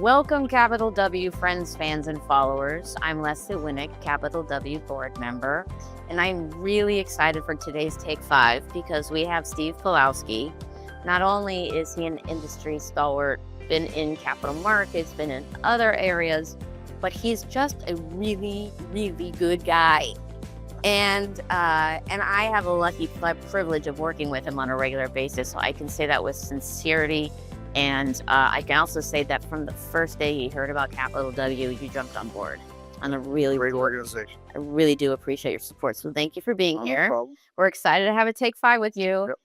Welcome, Capital W friends, fans, and followers. I'm 𝘬𝘬𝘀𝘀, Capital W board member, and I'm really excited for today's Take 5 because we have Steve Pawlowski. Not only is he an industry stalwart, been in capital markets, been in other areas, but he's just a really, really good guy. And I have a lucky privilege of working with him on a regular basis, so I can say that with sincerity. And I can also say that from the first day he heard about Capital W, you jumped on board. On a really great organization. I really do appreciate your support. So thank you for being here. No problem. We're excited to have a Take 5 with you. Yep.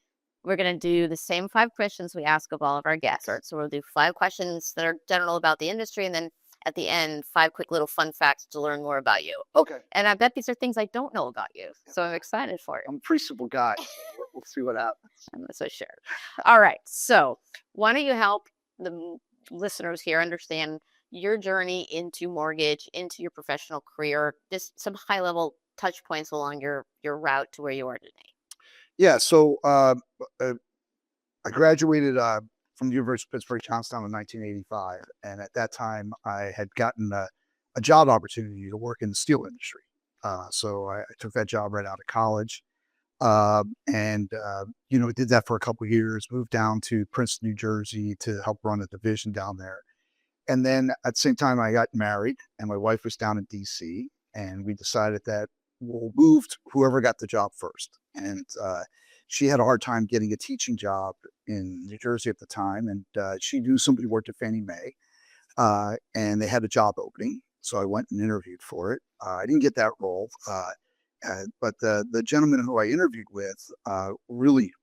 We're going to do the same 5 questions we ask of all of our guests. Okay. So we'll do 5 questions that are general about the industry, and then at the end, 5 quick little fun facts to learn more about you. Okay. And I bet these are things I don't know about you. So I'm excited for you. I'm a pretty simple guy. We'll see what happens. I'm not so sure. All right. So why don't you help the listeners here understand your journey into mortgage, into your professional career, just some high-level touch points along your route to where you are today. Yeah. So I graduated from the University of Pittsburgh, Johnstown in 1985. And at that time, I had gotten a job opportunity to work in the steel industry. So I took that job right out of college. Did that for a couple of years, moved down to Princeton, New Jersey to help run a division down there. And then at the same time, I got married and my wife was down in DC, and we decided that we'll move to whoever got the job first. And she had a hard time getting a teaching job in New Jersey at the time. And she knew somebody who worked at Fannie Mae, and they had a job opening. So I went and interviewed for it. I didn't get that role. But the gentleman who I interviewed with really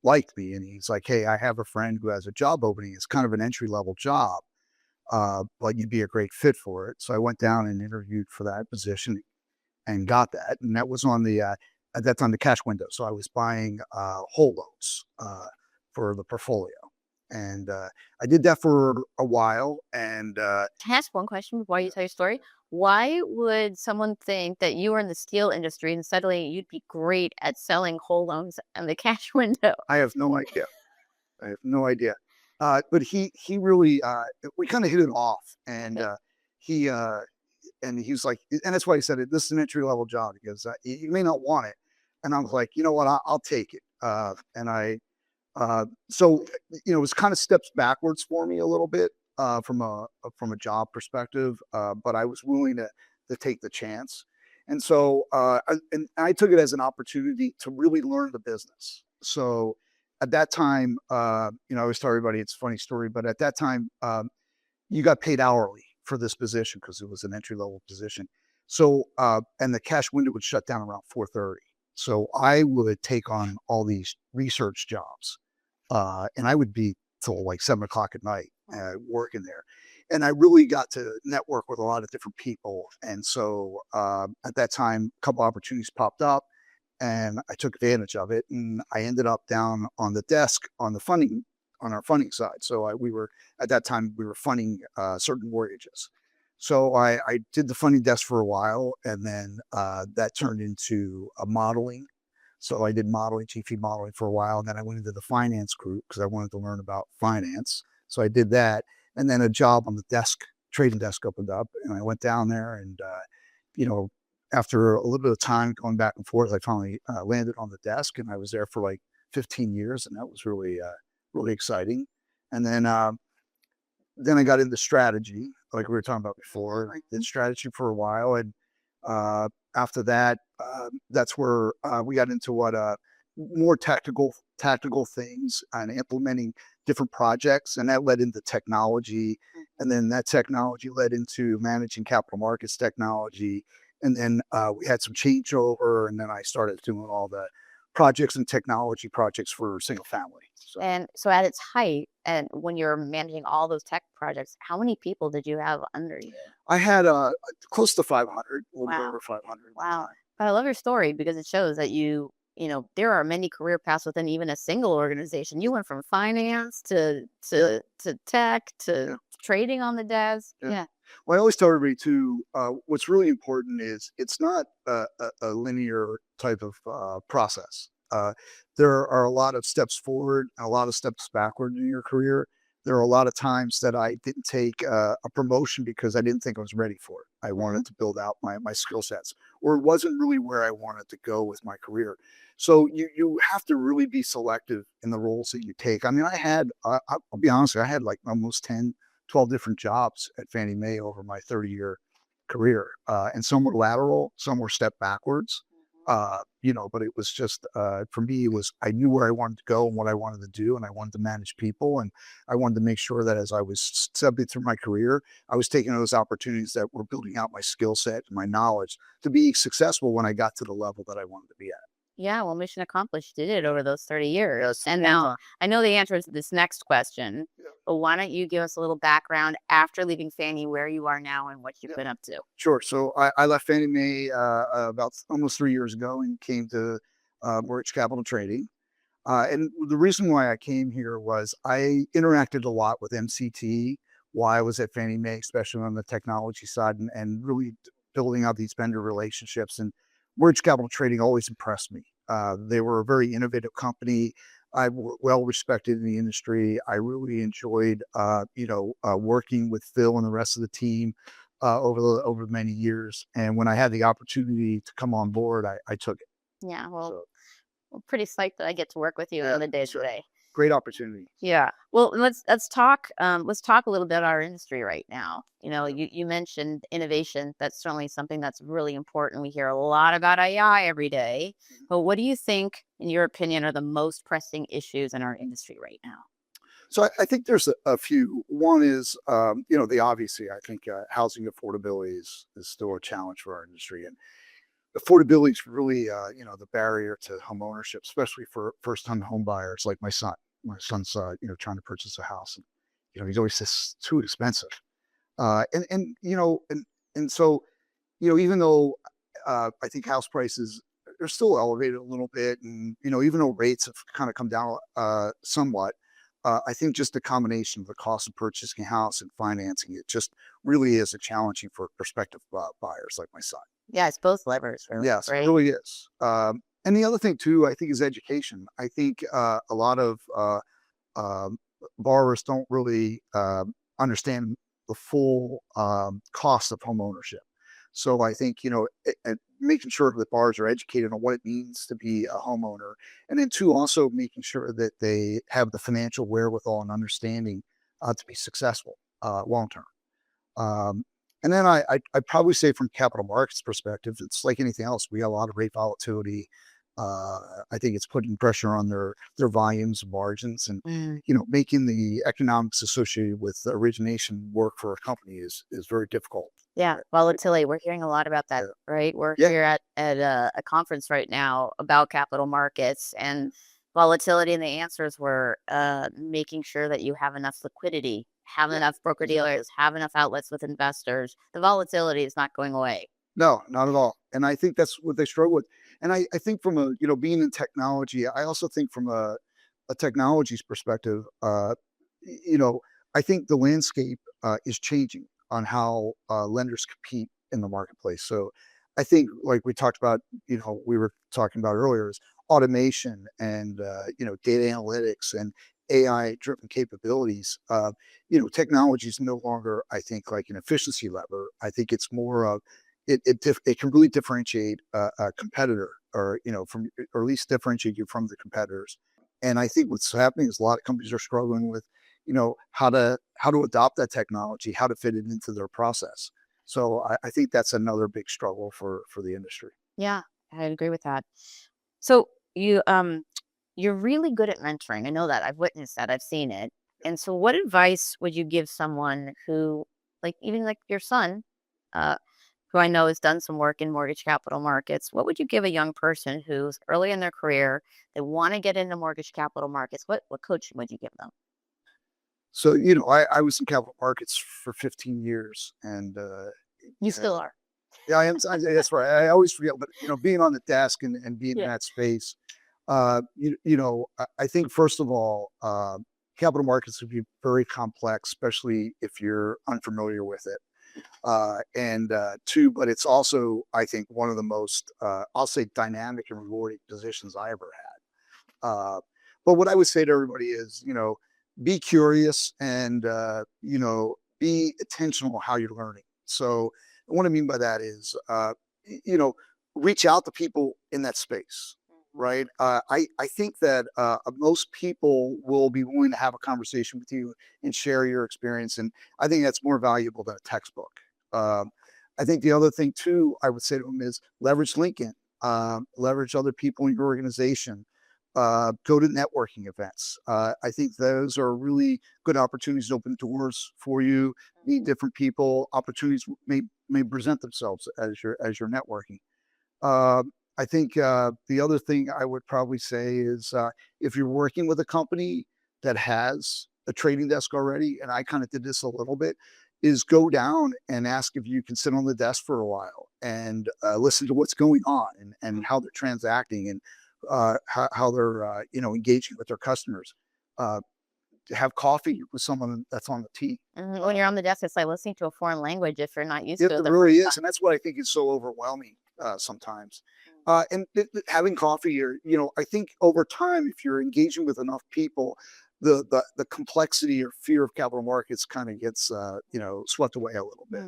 liked me, and he's like, "Hey, I have a friend who has a job opening. It's kind of an entry-level job, but you'd be a great fit for it." So I went down and interviewed for that position and got that. And that was on the at that time the cash window. So I was buying whole loans for the portfolio, and I did that for a while. And Can I ask one question before you tell your story? Why would someone think that you were in the steel industry and suddenly you'd be great at selling whole loans and the cash window? I have no idea. But he really we kind of hit it off, and he was like, and that's why he said it. This is an entry level job. He goes, you may not want it, and I was like, you know what, I'll take it. So it was kind of steps backwards for me a little bit from a job perspective, but I was willing to take the chance. And so I took it as an opportunity to really learn the business. So at that time, I always tell everybody it's a funny story, but at that time, you got paid hourly for this position because it was an entry level position. So and the cash window would shut down around 4:30. So I would take on all these research jobs, and I would be till like 7 o'clock at night working there. And I really got to network with a lot of different people. And so at that time, a couple opportunities popped up, and I took advantage of it. And I ended up down on the desk on the funding, on our funding side. So at that time, we were funding certain mortgages. So I did the funding desk for a while, and then that turned into a modeling. So I did modeling, GP modeling for a while, and then I went into the finance group because I wanted to learn about finance. So I did that, and then a job on the desk, trading desk opened up, and I went down there, and after a little bit of time going back and forth, I finally landed on the desk, and I was there for like 15 years, and that was really really exciting. And then I got into strategy, like we were talking about before. I did strategy for a while, and after that, that's where we got into more tactical things and implementing different projects, and that led into technology, and then that technology led into managing capital markets technology, and then we had some changeover, and then I started doing all the projects and technology projects for single family. And so at its height, and when you're managing all those tech projects, how many people did you have under you? I had close to 500, a little bit over 500. Wow. But I love your story because it shows that there are many career paths within even a single organization. You went from finance to tech to trading on the desk. Yeah. Well, I always tell everybody too, what's really important is it's not a linear type of process. There are a lot of steps forward and a lot of steps backward in your career. there are a lot of times that I didn't take a promotion because I didn't think I was ready for it. I wanted to build out my skill sets, or it wasn't really where I wanted to go with my career. So you have to really be selective in the roles that you take. I mean, I'll be honest, I had like almost 10, 12 different jobs at Fannie Mae over my 30-year career, and some were lateral, some were step backwards. But it was just for me, it was I knew where I wanted to go and what I wanted to do, and I wanted to manage people, and I wanted to make sure that as I was stepping through my career, I was taking those opportunities that were building out my skill set and my knowledge to be successful when I got to the level that I wanted to be at. Yeah, well, mission accomplished. You did it over those 30 years. Yes. And now I know the answer to this next question, Yeah. but why don't you give us a little background after leaving Fannie, where you are now and what you've been up to? Sure. So I left Fannie Mae about almost 3 years ago and came to 𝘬𝘁𝗻𝘀𝗃𝗲 Capital Trading. And the reason why I came here was I interacted a lot with MCT while I was at Fannie Mae, especially on the technology side, and really building out these vendor relationships. And 𝘬𝘁𝗻𝗃 Capital Trading always impressed me. They were a very innovative company. I well respected in the industry. I really enjoyed, working with Phil and the rest of the team over many years. And when I had the opportunity to come on board, I took it. Yeah, well, So, I'm pretty psyched that I get to work with you on the day sure. today. Great opportunity. Yeah. Well, let's talk a little bit about our industry right now. You mentioned innovation. That's certainly something that's really important. We hear a lot about AI every day. But what do you think, in your opinion, are the most pressing issues in our industry right now? So I think there's a few. One is, the obviously, I think housing affordability is still a challenge for our industry. And affordability is really, the barrier to home ownership, especially for first-time home buyers like my son. My son's, trying to purchase a house, and he's always says it's too expensive. And so, even though I think house prices are still elevated a little bit, and even though rates have kind of come down somewhat, I think just the combination of the cost of purchasing a house and financing it just really is a challenging for prospective buyers like my son. Yeah, it's both levers, really, Yes, it right? really is. And the other thing too, I think, is education. I think a lot of um, borrowers don't really understand the full cost of home ownership. So I think, making sure that borrowers are educated on what it means to be a homeowner, and then two, also making sure that they have the financial wherewithal and understanding to be successful long term. Um, and then I'd probably say from capital markets perspective, it's like anything else. We have a lot of rate volatility. I think it's putting pressure on their volumes, margins, and making the economics associated with origination work for a company is very difficult. Yeah, volatility. We're hearing a lot about that, Yeah. right? We're Yeah. here at a conference right now about capital markets and volatility, and the answers were making sure that you have enough liquidity, have enough broker dealers, have enough outlets with investors. The volatility is not going away. No, not at all. And I think that's what they struggle with. And I think from a, being in technology, I also think from a technology's perspective, I think the landscape is changing on how lenders compete in the marketplace. So I think, like we talked about, we were talking about earlier, is automation and, data analytics and AI driven capabilities. Technology is no longer, I think, like an efficiency lever. I think it's more of, it can really differentiate a competitor, or from, or at least differentiate you from the competitors. And I think what's happening is a lot of companies are struggling with, how to adopt that technology, how to fit it into their process. So I think that's another big struggle for the industry. Yeah, I agree with that. So you're really good at mentoring. I know that. I've witnessed that. I've seen it. And so what advice would you give someone who, like, even like your son, uh, who I know has done some work in mortgage capital markets? What would you give a young person who's early in their career, they want to get into mortgage capital markets? What coaching would you give them? So, I was in capital markets for 15 years, and You still are. yeah, I am. That's right. I always forget, but being on the desk and being in Yeah. that space, I think first of all, capital markets would be very complex, especially if you're unfamiliar with it. And two, but it's also, I think, one of the most, I'll say, dynamic and rewarding positions I ever had. But what I would say to everybody is, be curious and, be intentional how you're learning. So what I mean by that is, you know, reach out to people in that space, right? I think that most people will be willing to have a conversation with you and share your experience. And I think that's more valuable than a textbook. Um, I think the other thing too, I would say to them is leverage LinkedIn, leverage other people in your organization, go to networking events. I think those are really good opportunities to open doors for you, meet different people. Opportunities may present themselves as you're networking. I think the other thing I would probably say is if you're working with a company that has a trading desk already, and I kind of did this a little bit, is go down and ask if you can sit on the desk for a while and listen to what's going on and how they're transacting and how they're engaging with their customers. To have coffee with someone that's on the team. When you're on the desk, it's like listening to a foreign language if you're not used to it. It really is, and that's what I think is so overwhelming sometimes. And having coffee, or I think over time, if you're engaging with enough people, the complexity or fear of capital markets kind of gets swept away a little bit.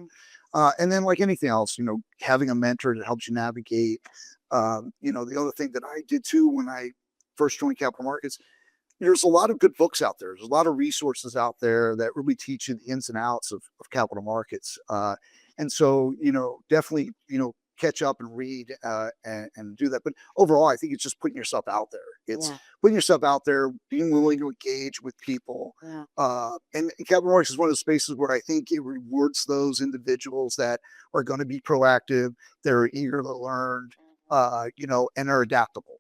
And then, like anything else, having a mentor that helps you navigate. The other thing that I did too when I first joined capital markets, there's a lot of good books out there. There's a lot of resources out there that really teach you the ins and outs of capital markets. And so, definitely, catch up and read and do that. But overall, I think it's just putting yourself out there. It's putting yourself out there, being willing to engage with people. And capital markets is one of the spaces where I think it rewards those individuals that are going to be proactive, they're eager to learn, and are adaptable.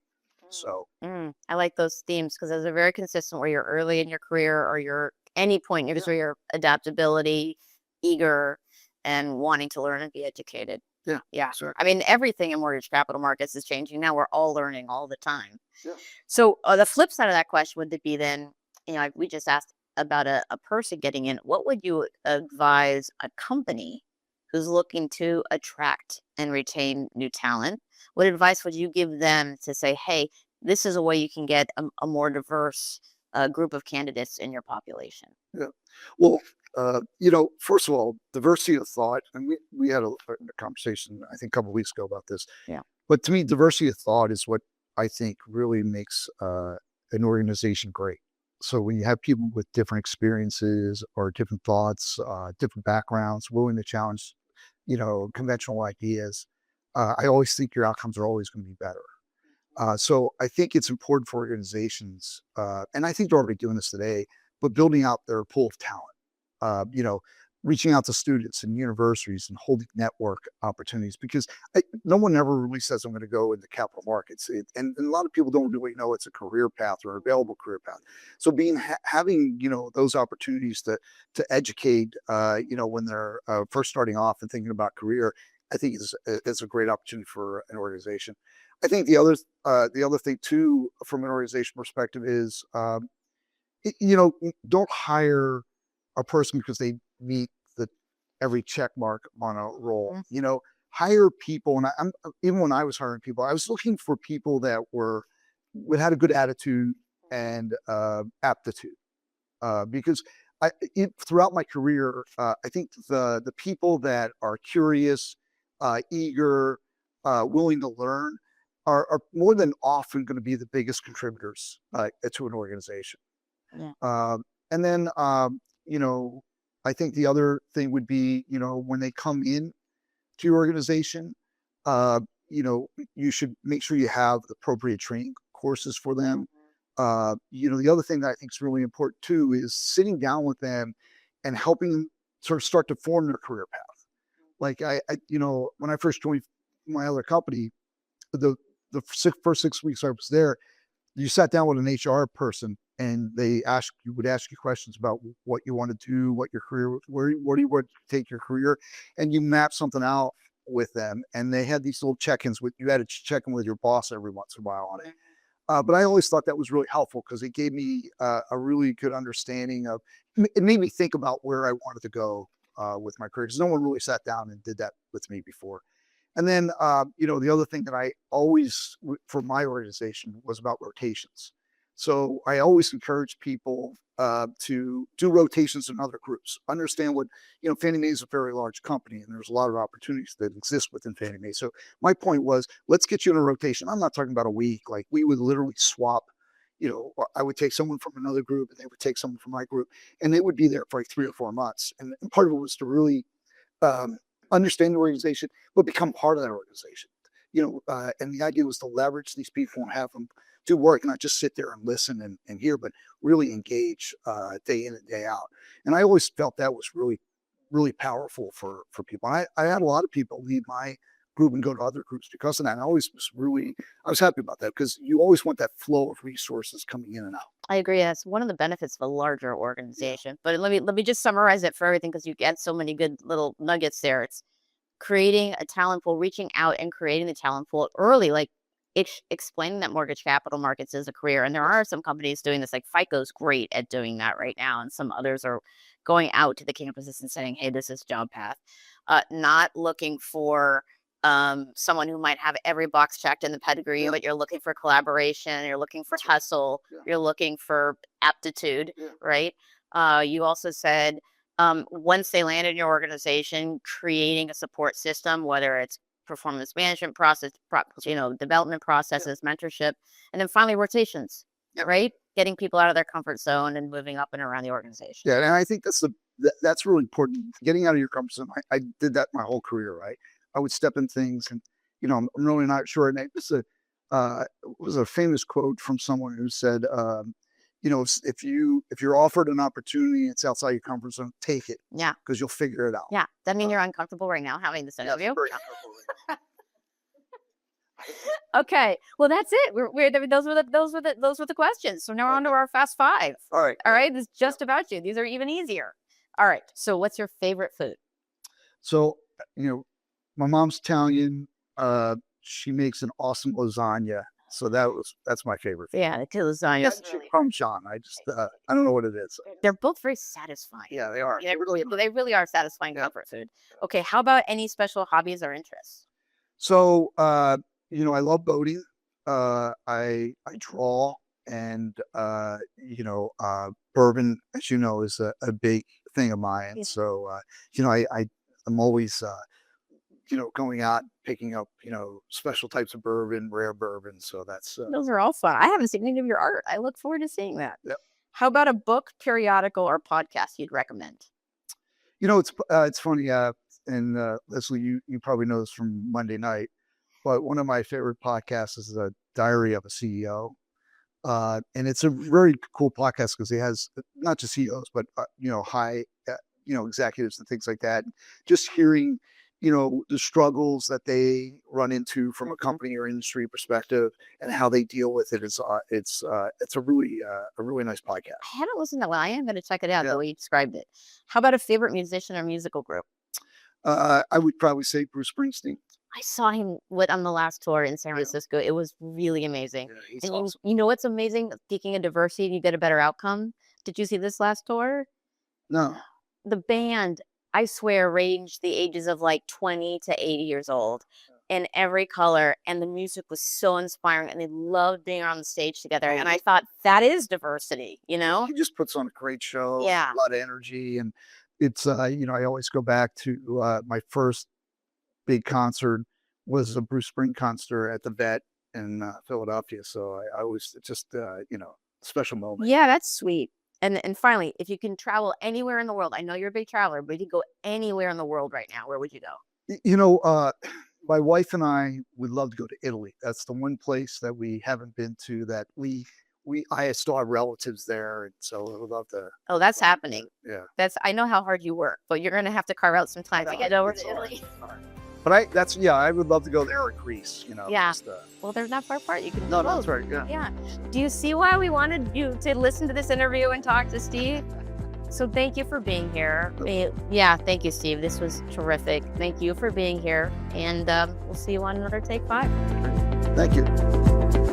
So I like those themes because those are very consistent where you're early in your career or you're any point in your career, adaptability, eager, and wanting to learn and be educated. Yeah. Sure. I mean, everything in mortgage capital markets is changing now. We're all learning all the time. Yeah. So the flip side of that question would be then, we just asked about a person getting in. What would you advise a company who's looking to attract and retain new talent? What advice would you give them to say, hey, this is a way you can get a more diverse group of candidates in your population? Yeah. Well, first of all, diversity of thought, and we had a conversation, I think, a couple of weeks ago about this. Yeah. But to me, diversity of thought is what I think really makes an organization great. So when you have people with different experiences or different thoughts, different backgrounds, willing to challenge, conventional ideas, I always think your outcomes are always going to be better. So I think it's important for organizations, and I think they're already doing this today, but building out their pool of talent, reaching out to students and universities and holding network opportunities, because no one ever really says I'm going to go into capital markets. And a lot of people don't really know it's a career path or available career path. So having, those opportunities to educate, when they're first starting off and thinking about career, I think is a great opportunity for an organization. I think the other thing too, from an organization perspective, is don't hire a person because they meet every check mark on a role. Hire people, and I'm even when I was hiring people, I was looking for people that had a good attitude and aptitude, because throughout my career, I think the people that are curious, eager, willing to learn are more than often going to be the biggest contributors to an organization. And then, I think the other thing would be, when they come in to your organization, you should make sure you have the appropriate training courses for them. The other thing that I think is really important too is sitting down with them and helping them sort of start to form their career path. Like when I first joined my other company, the first 6 weeks I was there, you sat down with an HR person and they would ask you questions about what you want to do, what your career, where do you want to take your career, and you map something out with them. And they had these little check-ins you had to check in with your boss every once in a while on it. But I always thought that was really helpful because it gave me a really good understanding of, it made me think about where I wanted to go with my career, because no one really sat down and did that with me before. And then, the other thing that I always, for my organization, was about rotations. So I always encourage people to do rotations in other groups. Understand what, Fannie Mae is a very large company, and there's a lot of opportunities that exist within Fannie Mae. So my point was, let's get you in a rotation. I'm not talking about a week. Like, we would literally swap. I would take someone from another group, and they would take someone from my group, and they would be there for like 3 or 4 months. And part of it was to really understand the organization, but become part of that organization. And the idea was to leverage these people and have them do work, not just sit there and listen and hear, but really engage day in and day out. And I always felt that was really, really powerful for people. And I had a lot of people leave my group and go to other groups because of that. And I was happy about that, because you always want that flow of resources coming in and out. I agree. That's one of the benefits of a larger organization. But let me just summarize it for everything, because you get so many good little nuggets there. It's creating a talent pool, reaching out and creating the talent pool early, like explaining that mortgage capital markets is a career. And there are some companies doing this, like FICO's great at doing that right now. And some others are going out to the campuses and saying, hey, this is job path. Not looking for someone who might have every box checked in the pedigree, but you're looking for collaboration, you're looking for hustle, you're looking for aptitude, right? You also said, once they land in your organization, creating a support system, whether it's performance management process, development processes, mentorship, and then finally rotations, right? Getting people out of their comfort zone and moving up and around the organization. Yeah, and I think that's really important. Getting out of your comfort zone. I did that my whole career, right? I would step in things, and I'm really not sure. And this was a famous quote from someone who said, if you're offered an opportunity, it's outside your comfort zone, take it. Yeah, because you'll figure it out. Yeah, that means you're uncomfortable right now having this interview. Very uncomfortable right now. Okay, well, that's it. Those were the questions. So now we're on to our fast 5. All right. This is just about you. These are even easier. All right. So what's your favorite food? So my mom's Italian. She makes an awesome lasagna. So that's my favorite food. Yeah, the lasagna. Yes, Parmesan. I don't know what it is. They're both very satisfying. Yeah, they are. They really are satisfying comfort food. Okay, how about any special hobbies or interests? So I love boating. I draw, and bourbon, as you know, is a big thing of mine. Yeah. So I'm always going out, picking up, special types of bourbon, rare bourbon. So that's those are all fun. I haven't seen any of your art. I look forward to seeing that. Yep. How about a book, periodical, or podcast you'd recommend? It's funny. And Leslie, you probably know this from Monday night, but one of my favorite podcasts is the Diary of a CEO. And it's a very cool podcast because it has not just CEOs, but high executives and things like that. Just hearing the struggles that they run into from a company or industry perspective and how they deal with it. It's a really nice podcast. I haven't listened to it. I am going to check it out the way you described it. How about a favorite musician or musical group? I would probably say Bruce Springsteen. I saw him on the last tour in San Francisco. It was really amazing. Yeah, he's and awesome. You know what's amazing? Speaking of diversity, you get a better outcome. Did you see this last tour? No. The band, I swear, ranged the ages of like 20 to 80 years old in every color. And the music was so inspiring, and they loved being on the stage together. And I thought, that is diversity, He just puts on a great show. Yeah. A lot of energy. And it's, I always go back to my first big concert was a Bruce Springsteen concert at the Vet in Philadelphia. So I always, it's just, special moment. Yeah, that's sweet. And finally, if you can travel anywhere in the world, I know you're a big traveler, but if you go anywhere in the world right now, where would you go? My wife and I would love to go to Italy. That's the one place that we haven't been to that I still have relatives there. And so I would love to. Oh, that's happening. Yeah. I know how hard you work, but you're going to have to carve out some time to get over to Italy. But I would love to go there in Greece, Yeah. Just, well, they're not far apart. You can No, that's right. Yeah. Yeah. Do you see why we wanted you to listen to this interview and talk to Steve? So thank you for being here. Yeah, thank you, Steve. This was terrific. Thank you for being here. And we'll see you on another Take 5. Thank you.